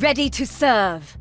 Ready to serve.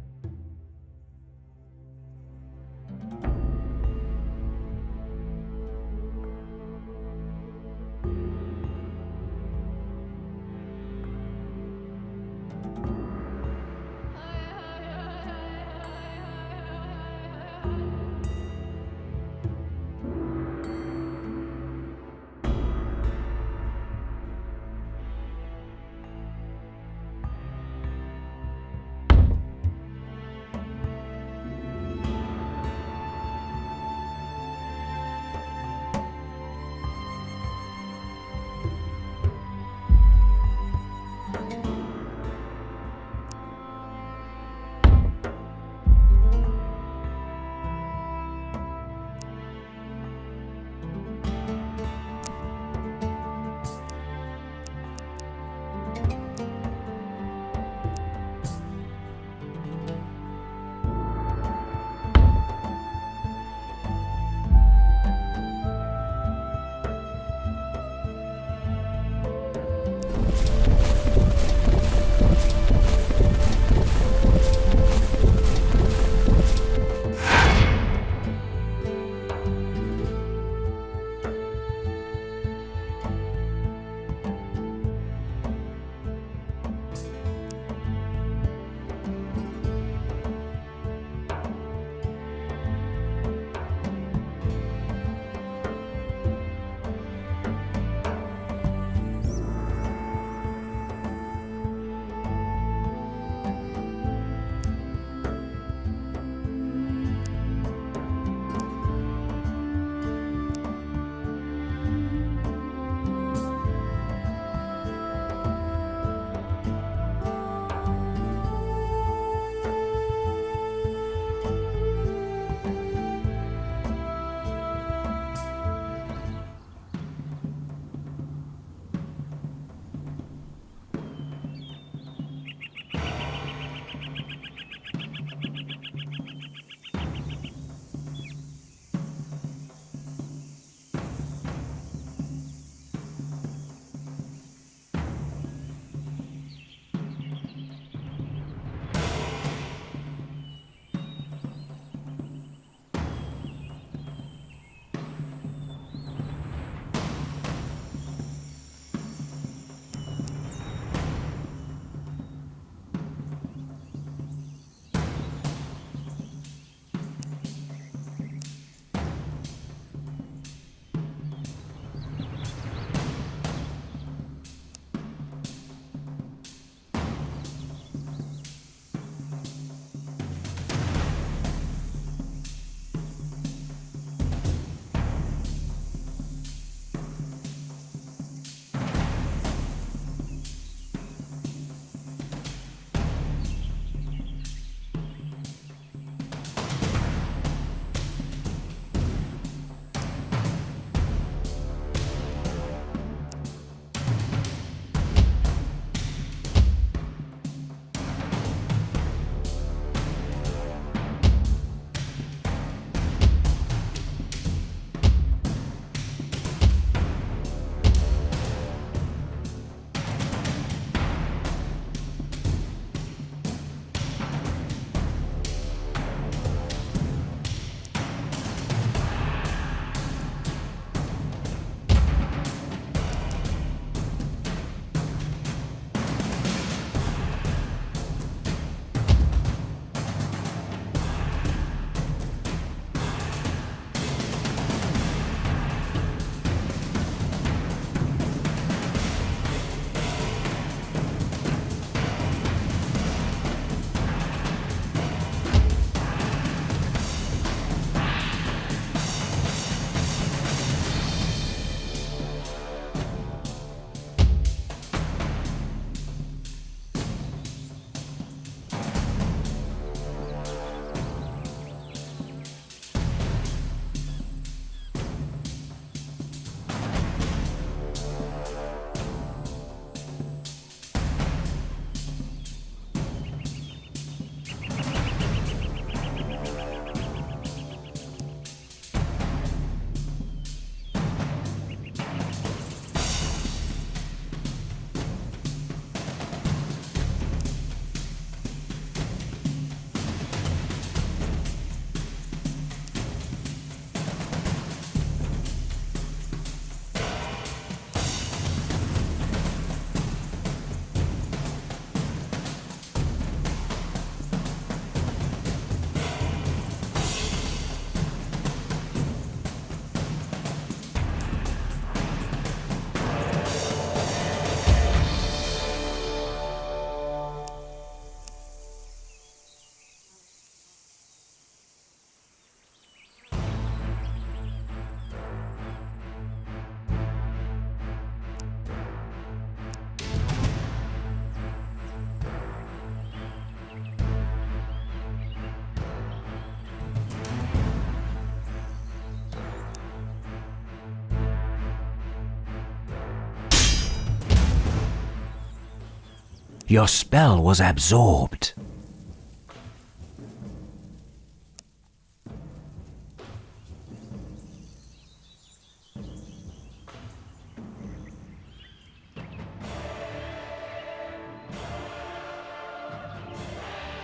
Your spell was absorbed.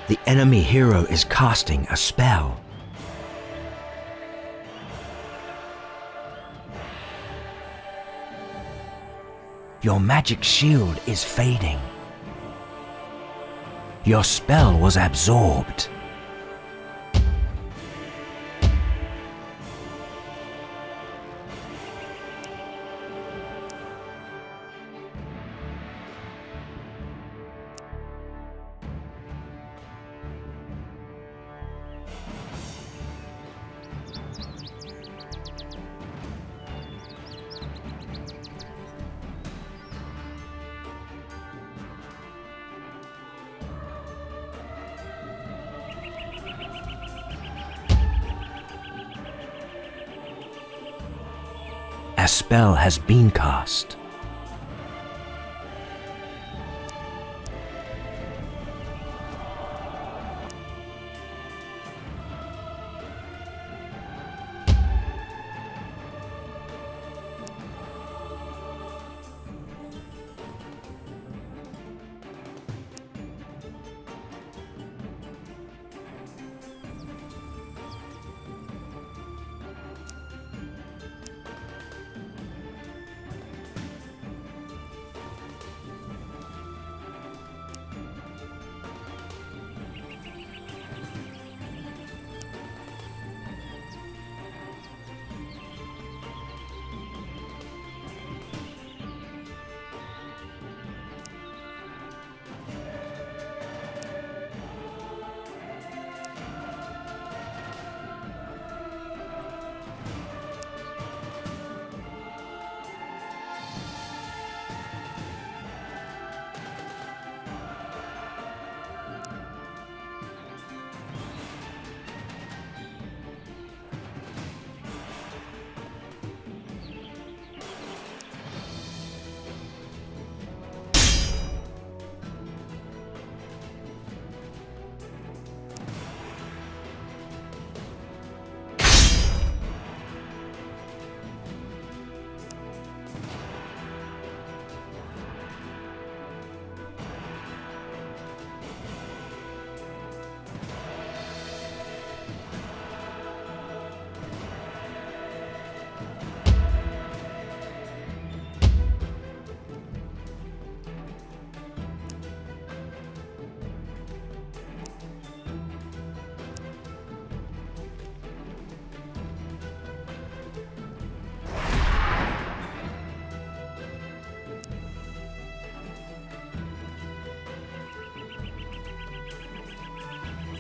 The enemy hero is casting a spell. Your magic shield is fading. Your spell was absorbed. A spell has been cast.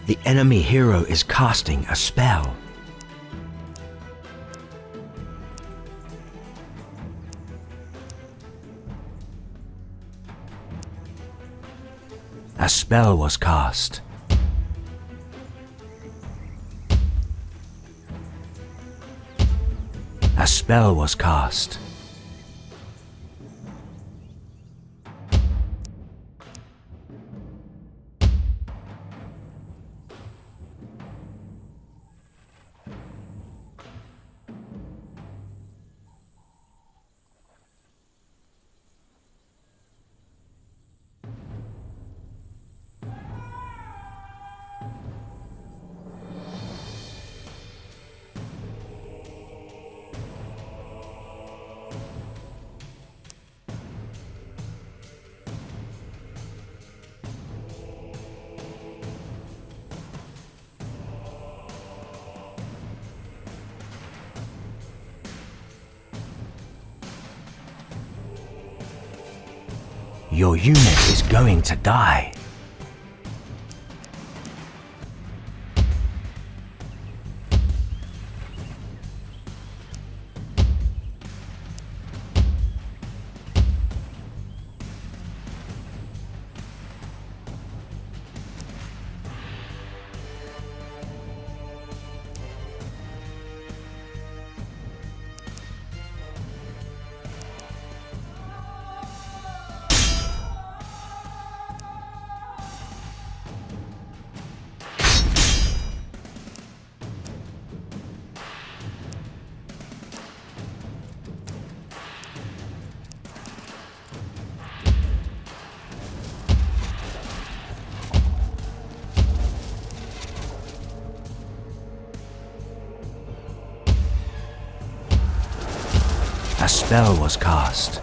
The enemy hero is casting a spell. A spell was cast. A spell was cast. Your unit is going to die. spell was cast.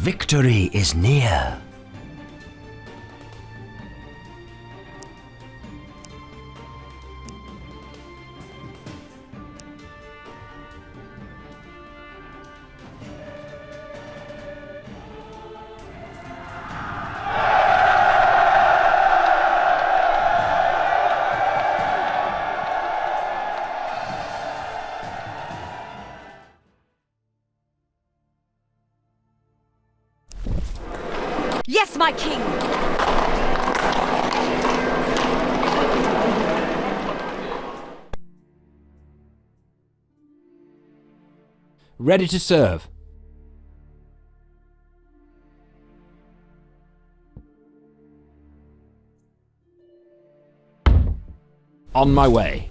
Victory is near. Yes, my king! Ready to serve. On my way.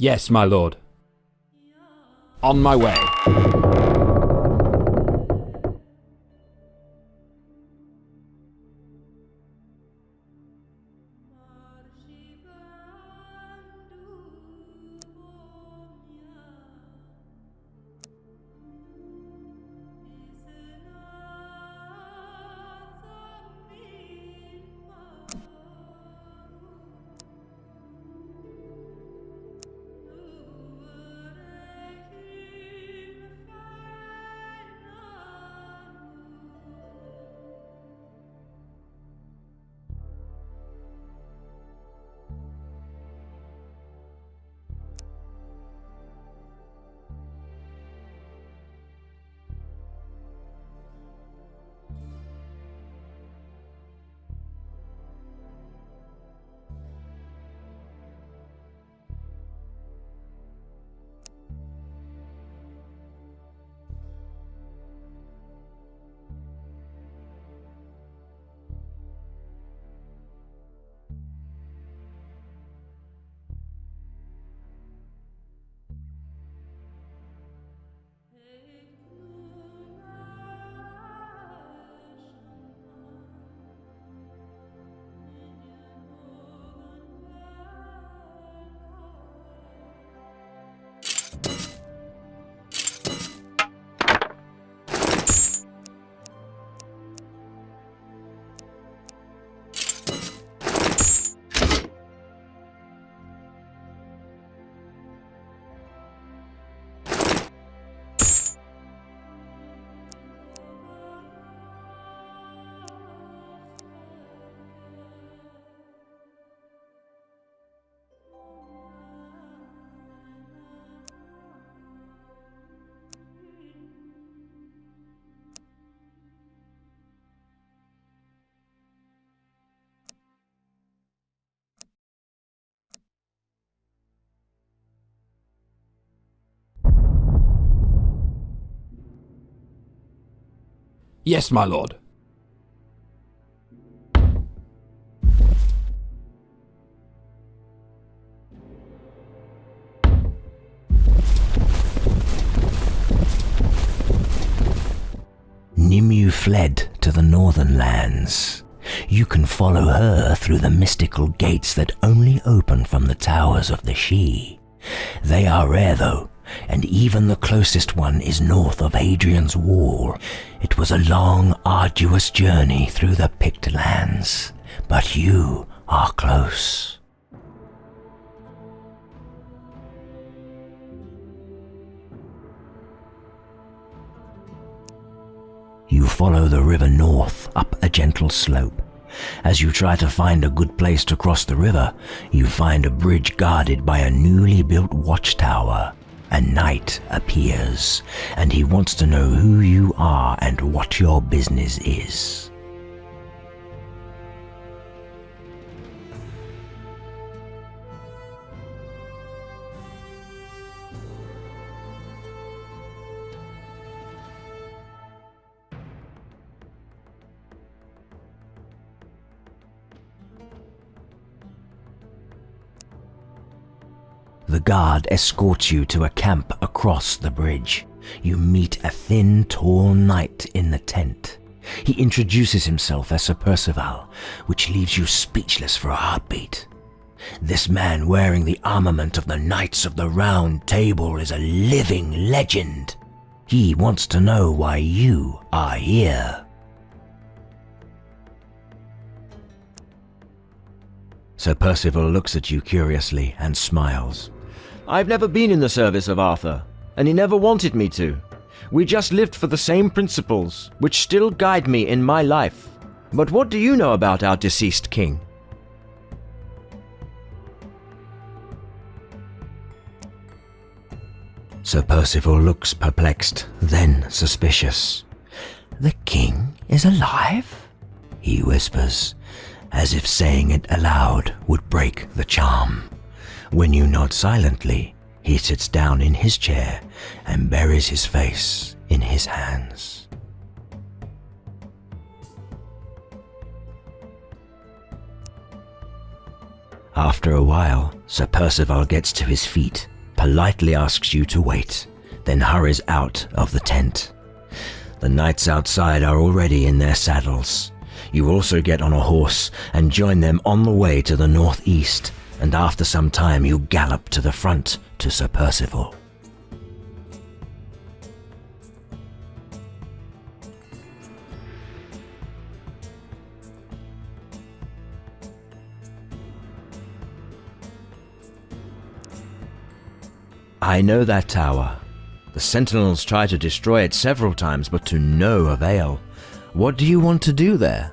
Yes, my lord. On my way. Yes, my lord. Nimue fled to the northern lands. You can follow her through the mystical gates that only open from the towers of the She. They are rare though, and even the closest one is north of Hadrian's Wall. It was a long, arduous journey through the Pict lands, but you are close. You follow the river north up a gentle slope. As you try to find a good place to cross the river, you find a bridge guarded by a newly built watchtower. A knight appears, and he wants to know who you are and what your business is. The guard escorts you to a camp across the bridge. You meet a thin, tall knight in the tent. He introduces himself as Sir Percival, which leaves you speechless for a heartbeat. This man wearing the armament of the Knights of the Round Table is a living legend. He wants to know why you are here. Sir Percival looks at you curiously and smiles. I've never been in the service of Arthur, and he never wanted me to. We just lived for the same principles, which still guide me in my life. But what do you know about our deceased king? Sir Percival looks perplexed, then suspicious. "The king is alive?" he whispers, as if saying it aloud would break the charm. When you nod silently, he sits down in his chair and buries his face in his hands. After a while, Sir Percival gets to his feet, politely asks you to wait, then hurries out of the tent. The knights outside are already in their saddles. You also get on a horse and join them on the way to the northeast, and after some time you gallop to the front to Sir Percival. I know that tower. The sentinels tried to destroy it several times, but to no avail. What do you want to do there?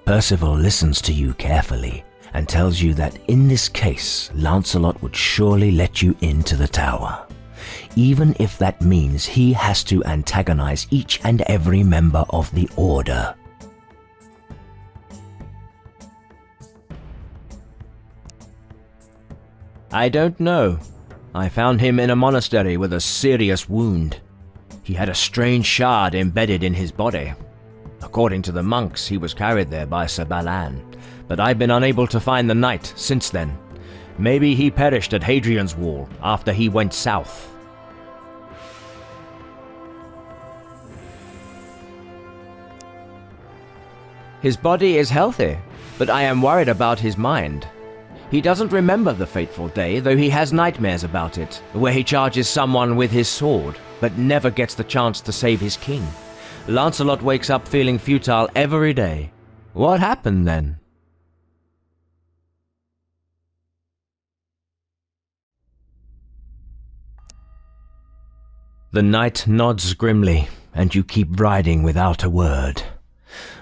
Percival listens to you carefully and tells you that in this case, Lancelot would surely let you into the tower, even if that means he has to antagonize each and every member of the Order. I don't know. I found him in a monastery with a serious wound. He had a strange shard embedded in his body. According to the monks, he was carried there by Sir Balan, but I've been unable to find the knight since then. Maybe he perished at Hadrian's Wall after he went south. His body is healthy, but I am worried about his mind. He doesn't remember the fateful day, though he has nightmares about it, where he charges someone with his sword, but never gets the chance to save his king. Lancelot wakes up feeling futile every day. What happened then? The knight nods grimly, and you keep riding without a word.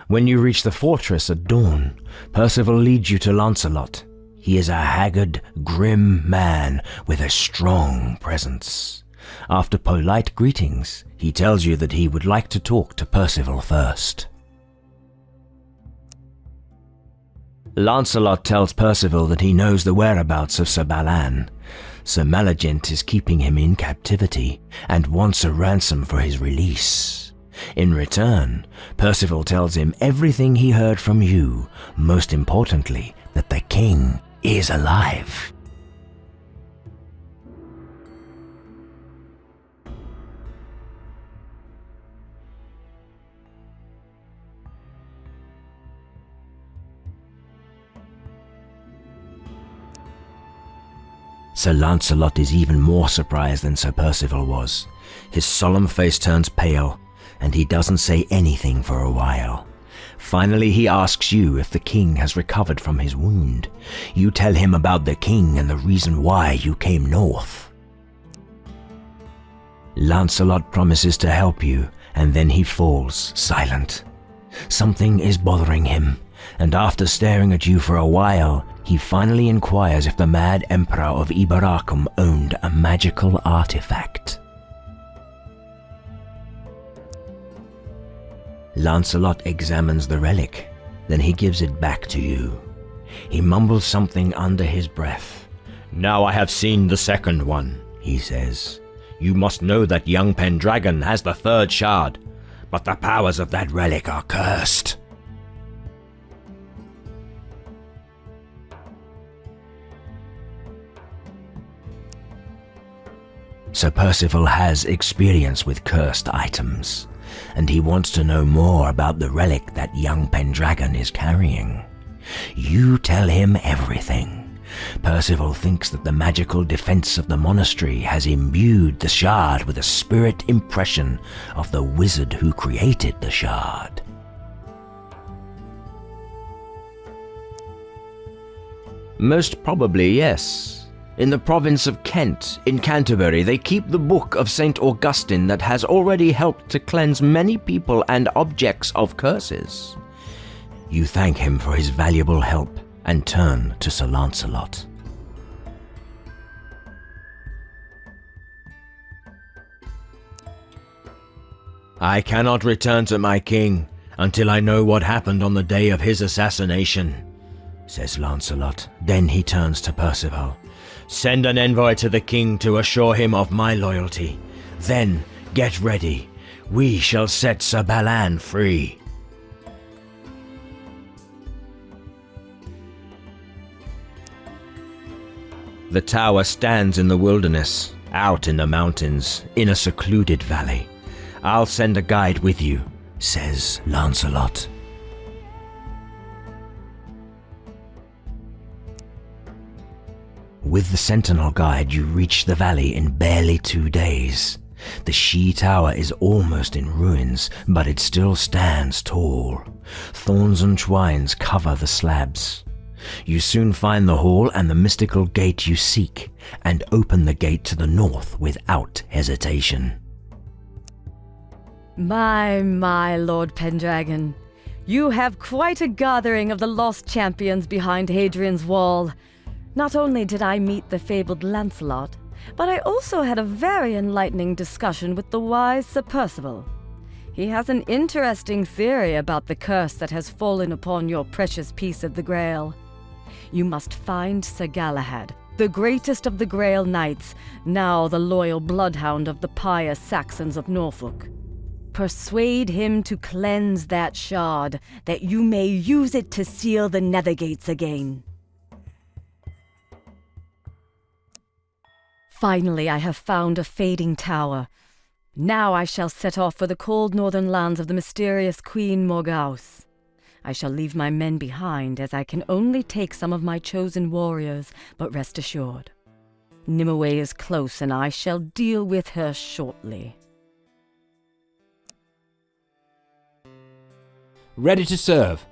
When you reach the fortress at dawn, Percival leads you to Lancelot. He is a haggard, grim man with a strong presence. After polite greetings, he tells you that he would like to talk to Percival first. Lancelot tells Percival that he knows the whereabouts of Sir Balan. Sir Malagent is keeping him in captivity and wants a ransom for his release. In return, Percival tells him everything he heard from you, most importantly, that the king is alive. Sir Lancelot is even more surprised than Sir Percival was. His solemn face turns pale, and he doesn't say anything for a while. Finally, he asks you if the king has recovered from his wound. You tell him about the king and the reason why you came north. Lancelot promises to help you, and then he falls silent. Something is bothering him, and after staring at you for a while, he finally inquires if the Mad Emperor of Ibaracum owned a magical artifact. Lancelot examines the relic, then he gives it back to you. He mumbles something under his breath. "Now I have seen the second one," he says. "You must know that young Pendragon has the third shard, but the powers of that relic are cursed." Sir Percival has experience with cursed items, and he wants to know more about the relic that young Pendragon is carrying. You tell him everything. Percival thinks that the magical defense of the monastery has imbued the shard with a spirit impression of the wizard who created the shard. Most probably, yes. In the province of Kent, in Canterbury, they keep the book of St. Augustine that has already helped to cleanse many people and objects of curses. You thank him for his valuable help and turn to Sir Lancelot. "I cannot return to my king until I know what happened on the day of his assassination," says Lancelot. Then he turns to Percival. "Send an envoy to the king to assure him of my loyalty. Then get ready. We shall set Sir Balan free." The tower stands in the wilderness, out in the mountains, in a secluded valley. "I'll send a guide with you," says Lancelot. With the sentinel guide, you reach the valley in barely 2 days. The She Tower is almost in ruins, but it still stands tall. Thorns and twines cover the slabs. You soon find the hall and the mystical gate you seek, and open the gate to the north without hesitation. My Lord Pendragon, you have quite a gathering of the lost champions behind Hadrian's Wall. Not only did I meet the fabled Lancelot, but I also had a very enlightening discussion with the wise Sir Percival. He has an interesting theory about the curse that has fallen upon your precious piece of the Grail. You must find Sir Galahad, the greatest of the Grail Knights, now the loyal bloodhound of the pious Saxons of Norfolk. Persuade him to cleanse that shard, that you may use it to seal the nether gates again. Finally, I have found a fading tower. Now I shall set off for the cold northern lands of the mysterious Queen Morgause. I shall leave my men behind, as I can only take some of my chosen warriors, but rest assured, Nimue is close, and I shall deal with her shortly. Ready to serve.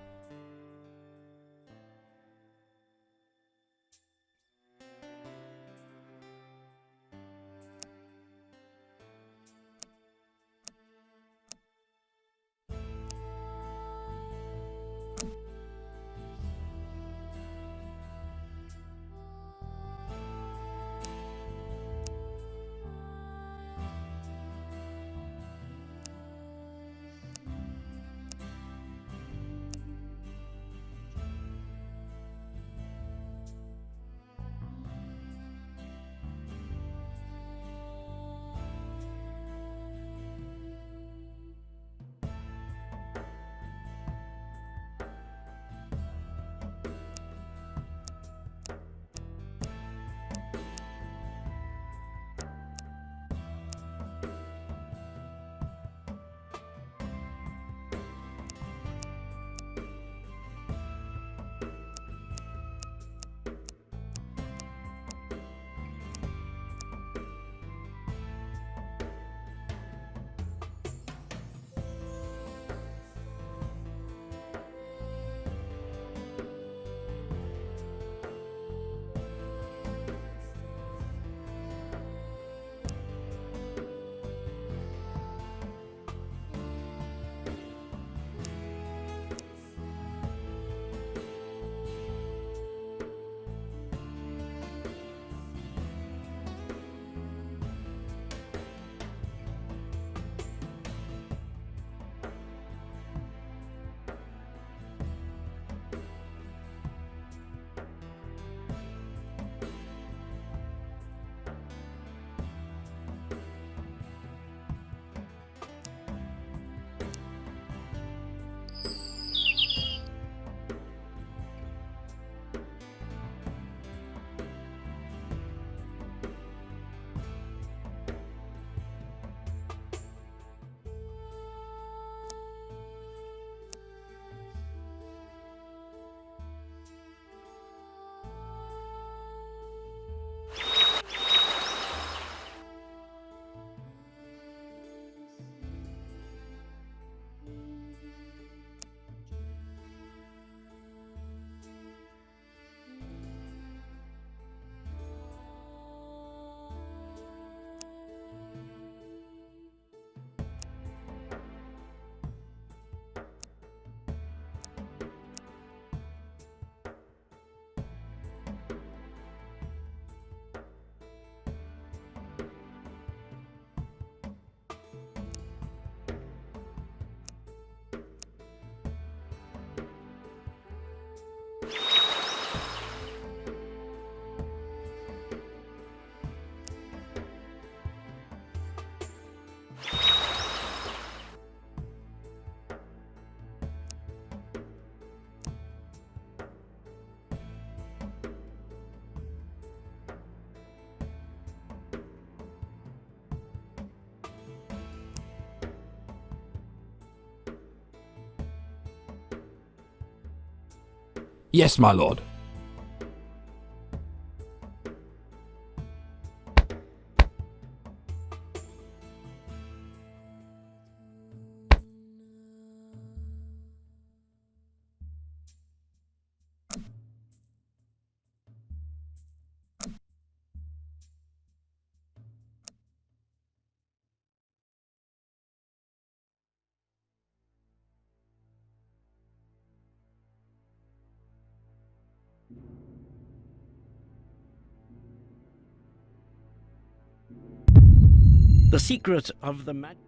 Yes, my lord. The secret of the magic.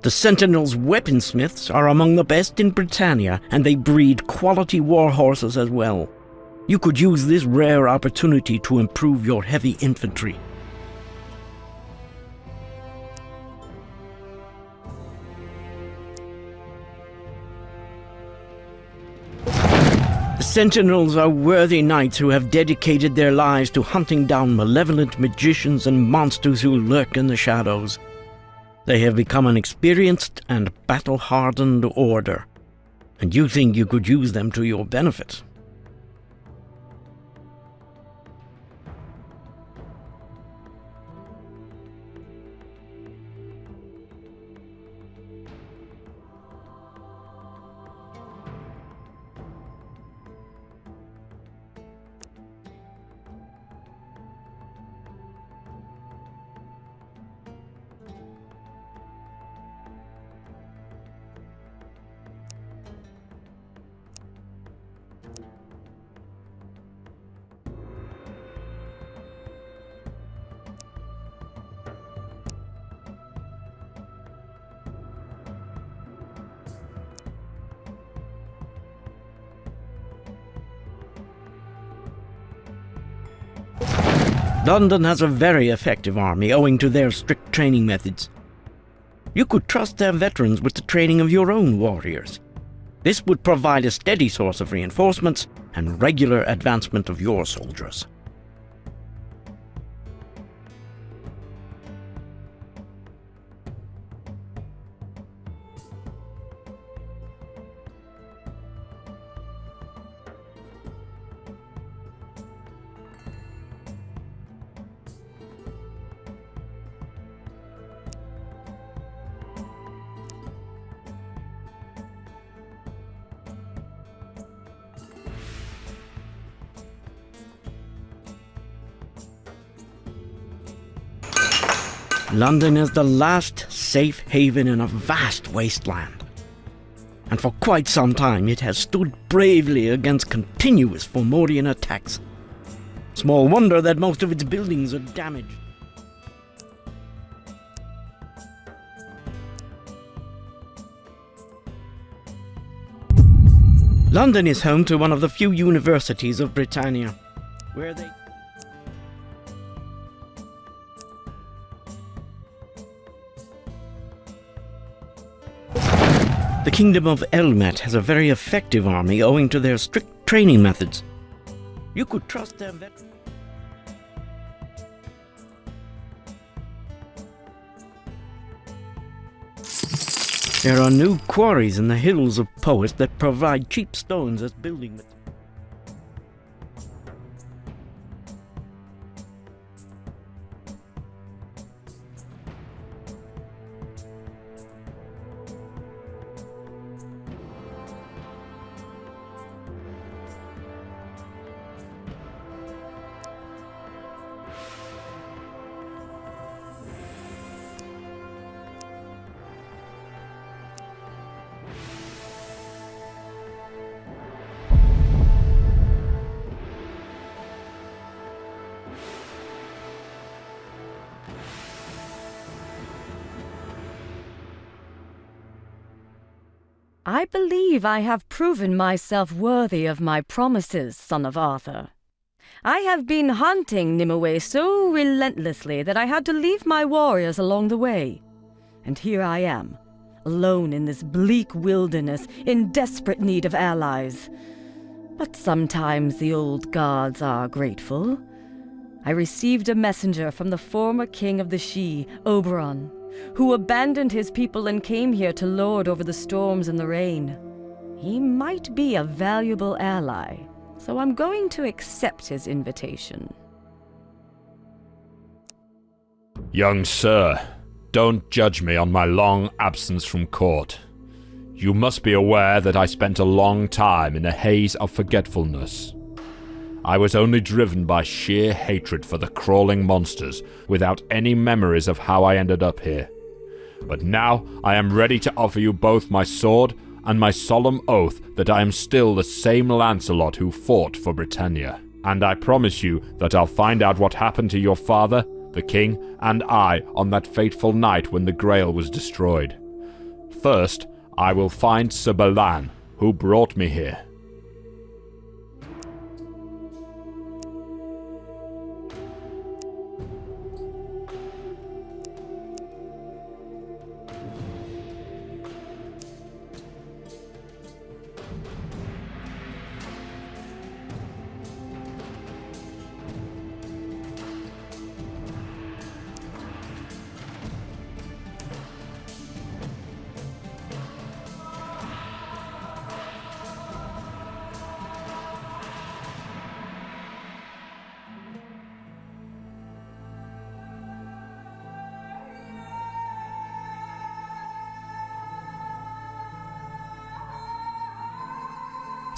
The Sentinels' weaponsmiths are among the best in Britannia, and they breed quality war horses as well. You could use this rare opportunity to improve your heavy infantry. The Sentinels are worthy knights who have dedicated their lives to hunting down malevolent magicians and monsters who lurk in the shadows. They have become an experienced and battle-hardened order, and you think you could use them to your benefit. London has a very effective army owing to their strict training methods. You could trust their veterans with the training of your own warriors. This would provide a steady source of reinforcements and regular advancement of your soldiers. London is the last safe haven in a vast wasteland, and for quite some time it has stood bravely against continuous Fomorian attacks. Small wonder that most of its buildings are damaged. London is home to one of the few universities of Britannia, where they... The Kingdom of ailment has a very effective army owing to their strict training methods. You could trust their veterans. There are new quarries in the hills of Poet that provide cheap stones as building materials. I believe I have proven myself worthy of my promises, son of Arthur. I have been hunting Nimue so relentlessly that I had to leave my warriors along the way. And here I am, alone in this bleak wilderness, in desperate need of allies. But sometimes the old gods are grateful. I received a messenger from the former king of the Sidhe, Oberon, who abandoned his people and came here to lord over the storms and the rain. He might be a valuable ally, so I'm going to accept his invitation. Young sir, don't judge me on my long absence from court. You must be aware that I spent a long time in a haze of forgetfulness. I was only driven by sheer hatred for the crawling monsters, without any memories of how I ended up here. But now I am ready to offer you both my sword and my solemn oath that I am still the same Lancelot who fought for Britannia. And I promise you that I'll find out what happened to your father, the king, and I on that fateful night when the Grail was destroyed. First, I will find Sir Balan, who brought me here.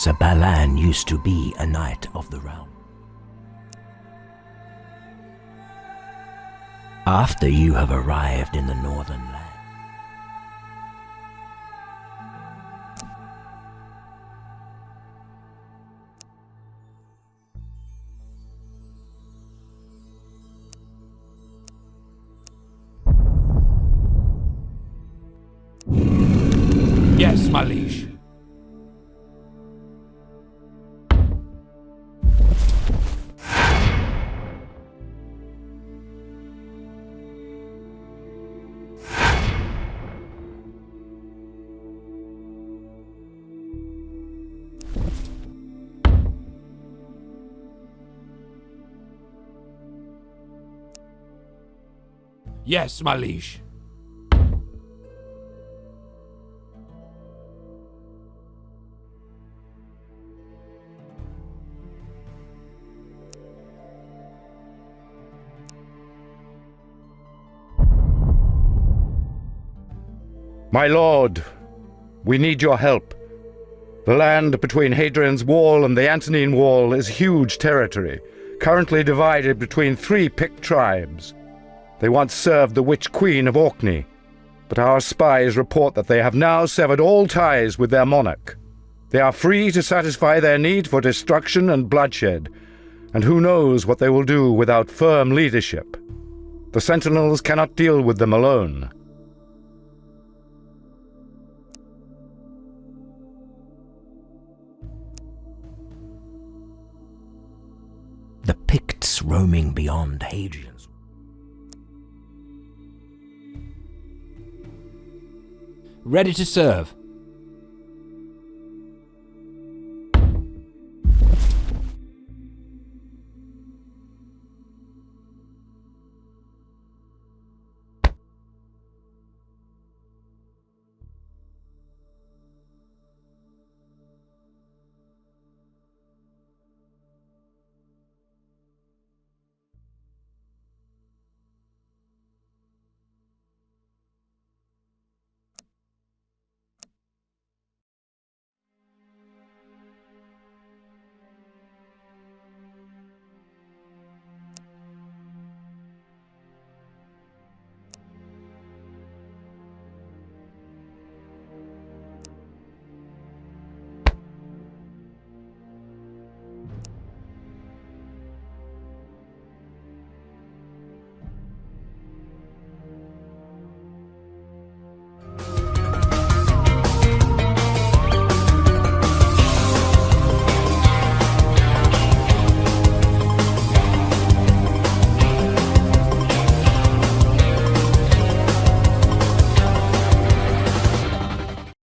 Sir Balan used to be a knight of the realm. After you have arrived in the northern land, Yes, my liege. Yes, my liege. My lord, we need your help. The land between Hadrian's Wall and the Antonine Wall is huge territory, currently divided between 3 Pict tribes. They once served the Witch Queen of Orkney, but our spies report that they have now severed all ties with their monarch. They are free to satisfy their need for destruction and bloodshed, and who knows what they will do without firm leadership. The Sentinels cannot deal with them alone. the Picts roaming beyond Hadrian's. Ready to serve.